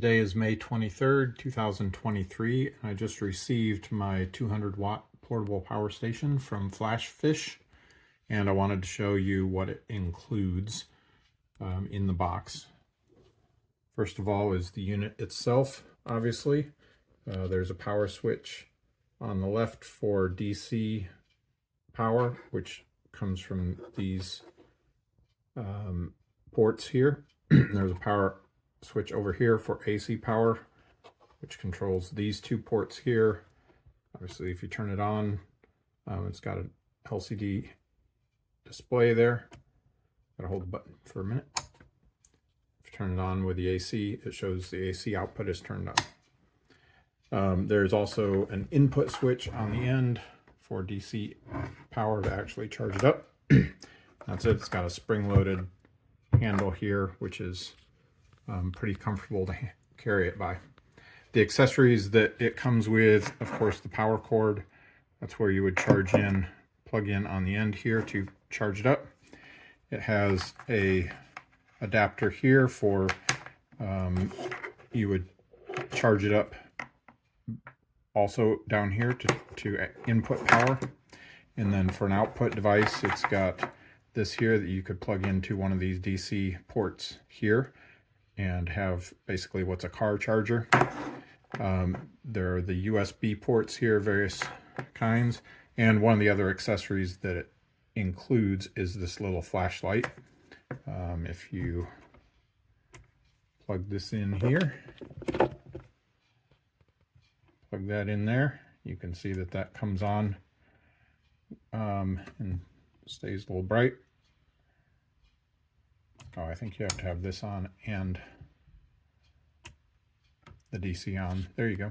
Today is May 23rd, 2023, and I just received my 200-watt portable power station from FLASHFISH, and I wanted to show you what it includes in the box. First of all is the unit itself, obviously. There's a power switch on the left for DC power, which comes from these ports here. There's a power switch over here for AC power, which controls these two ports here. Obviously, if you turn it on, it's got an LCD display there. Gotta hold the button for a minute. If you turn it on with the AC, it shows the AC output is turned on. There's also an input switch on the end for DC power to actually charge it up. That's it. It's got a spring-loaded handle here, which is pretty comfortable to carry it by. The accessories that it comes with, of course, the power cord. That's where you would plug in on the end here to charge it up. It has a adapter here for you would charge it up also down here to input power. And then for an output device, it's got this here that you could plug into one of these DC ports here and have basically what's a car charger. There are the USB ports here, various kinds, and one of the other accessories that it includes is this little flashlight. If you plug this in here, plug that in there, you can see that that comes on and stays a little bright. Oh, I think you have to have this on and the DC on. There you go.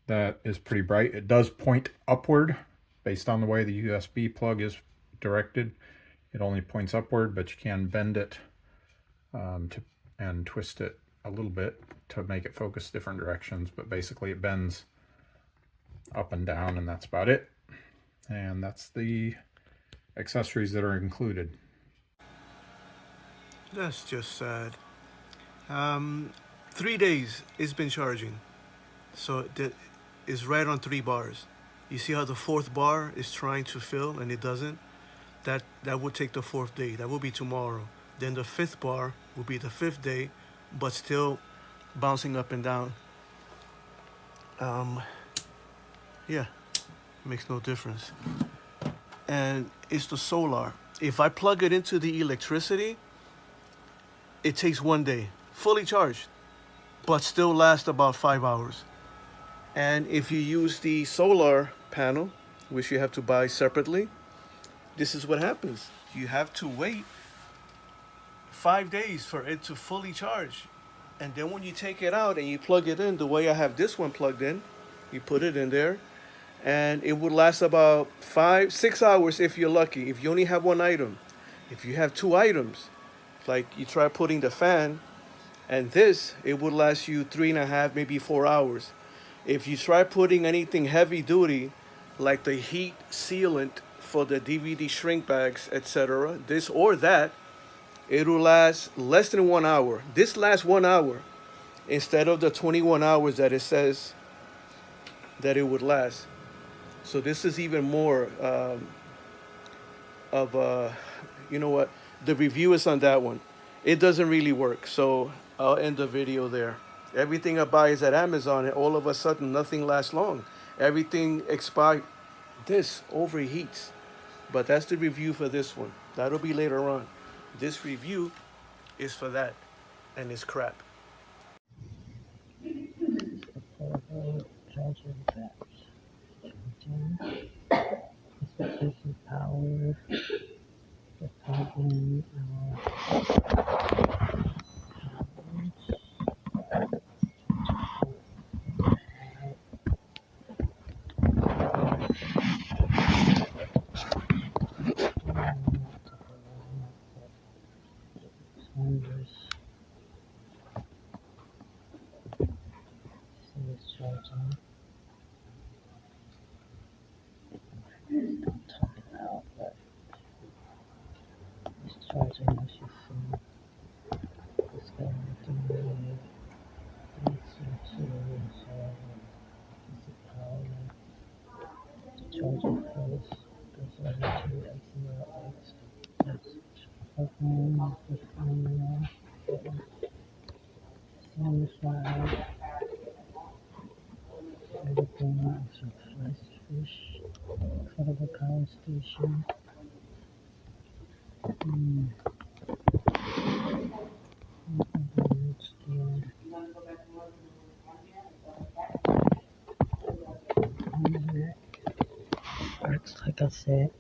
That is pretty bright. It does point upward based on the way the USB plug is directed. It only points upward, but you can bend it and twist it a little bit to make it focus different directions, but basically it bends up and down, and that's about it. And that's the accessories that are included. That's just sad. 3 days it's been charging, so it's right on 3 bars. You see how the 4th bar is trying to fill and it doesn't? That would take the 4th day. That will be tomorrow. Then the 5th bar will be the 5th day, but still bouncing up and down. Yeah, makes no difference. And it's the solar. If I plug it into the electricity, it takes 1 day, fully charged, but still lasts about 5 hours. And if you use the solar panel, which you have to buy separately, this is what happens. You have to wait 5 days for it to fully charge. And then when you take it out and you plug it in, the way I have this one plugged in, you put it in there, and it would last about 5-6 hours if you're lucky, if you only have one item. If you have 2 items, like you try putting the fan and this, it would last you 3.5, maybe 4 hours. If you try putting anything heavy duty, like the heat sealant for the DVD shrink bags, etc., this or that, it will last less than 1 hour. This lasts 1 hour instead of the 21 hours that it says that it would last. So this is even more you know what? The review is on that one. It doesn't really work, so I'll end the video there. Everything I buy is at Amazon, and all of a sudden nothing lasts long. Everything expires. This overheats. But that's the review for this one. That'll be later on. This review is for that, and it's crap. Power. The plug-in charging. Don't talk it out, but it's charging as you see. It's going through On the side, everything is a FLASHFISH for the power station. It's scared. Works like I said.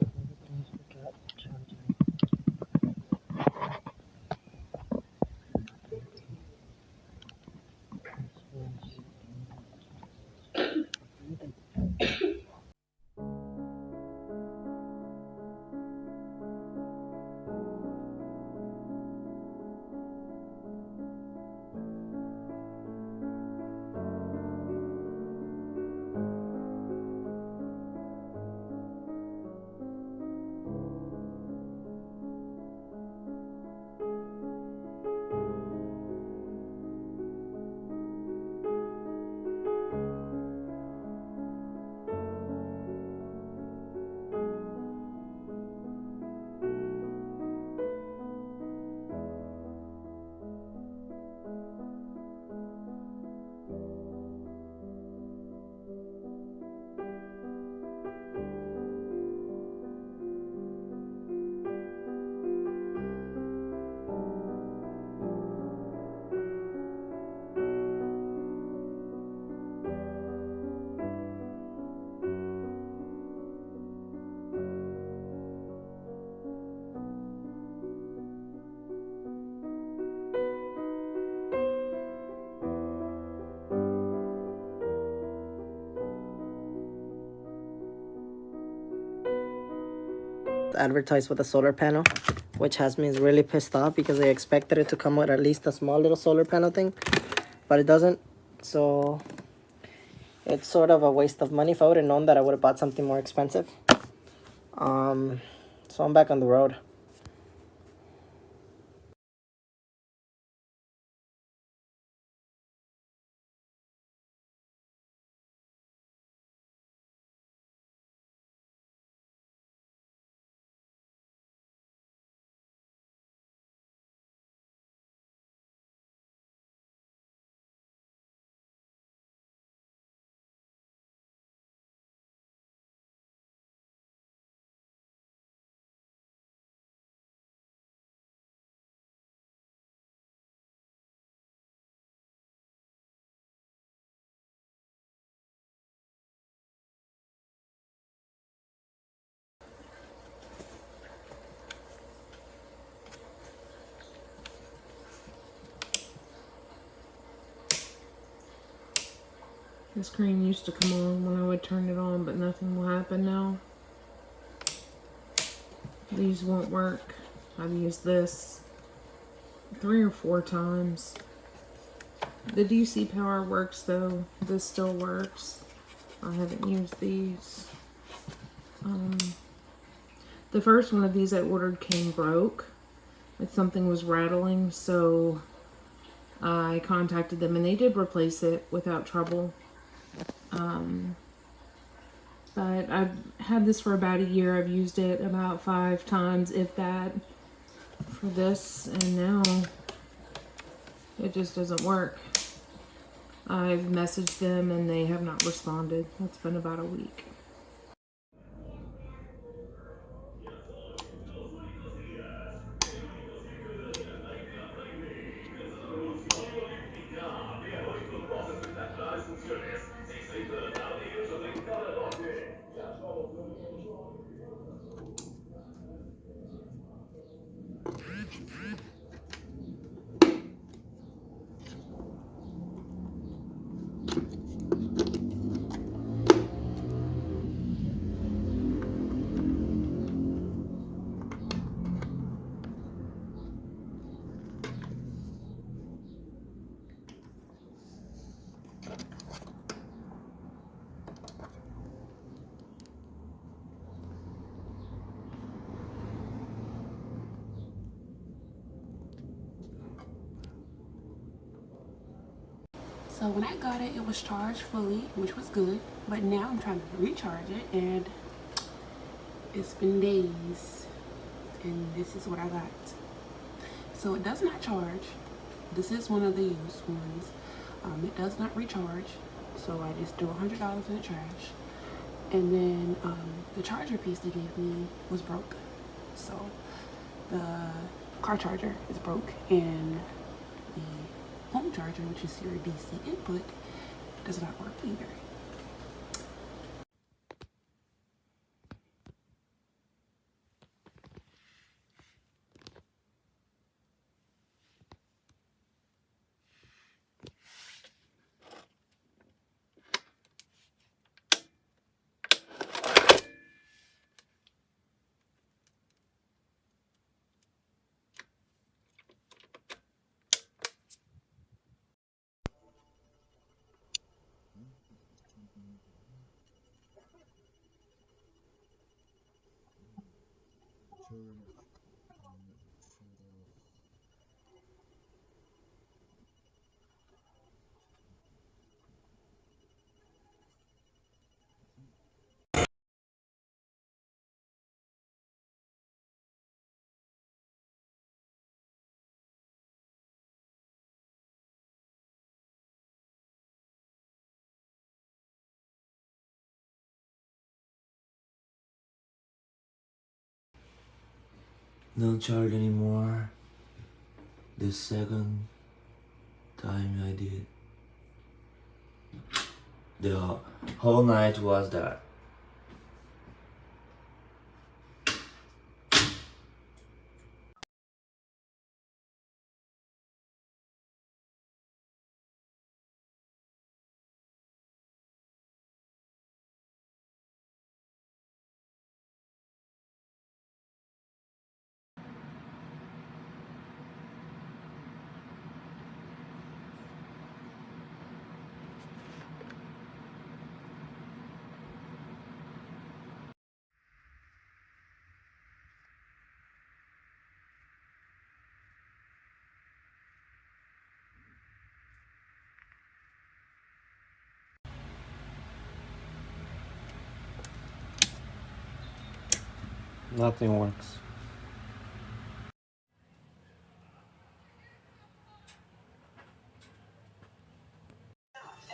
Everything's got charging. Advertised with a solar panel, which has me really pissed off because I expected it to come with at least a small little solar panel thing, but it doesn't. So it's sort of a waste of money. If I would have known that, I would have bought something more expensive. So I'm back on the road. The screen used to come on when I would turn it on, but nothing will happen now. These won't work. I've used this 3 or 4 times. The DC power works though. This still works. I haven't used these. The first one of these I ordered came broke. Something was rattling, so I contacted them and they did replace it without trouble. But I've had this for about a year. I've used it about 5 times, if that, for this, and now it just doesn't work. I've messaged them and they have not responded. It's been about a week. So when I got it, it was charged fully, which was good. But now I'm trying to recharge it, and it's been days, and this is what I got. So it does not charge. This is one of the used ones. It does not recharge, so I just threw $100 in the trash. And then the charger piece they gave me was broke. So the car charger is broke, and the home charger, which is your DC input, does not work either. Don't charge anymore. The second time I did, the whole night was that. Nothing works.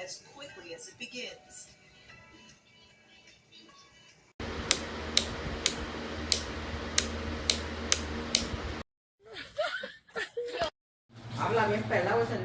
As quickly as it begins. Habla bien pelado ese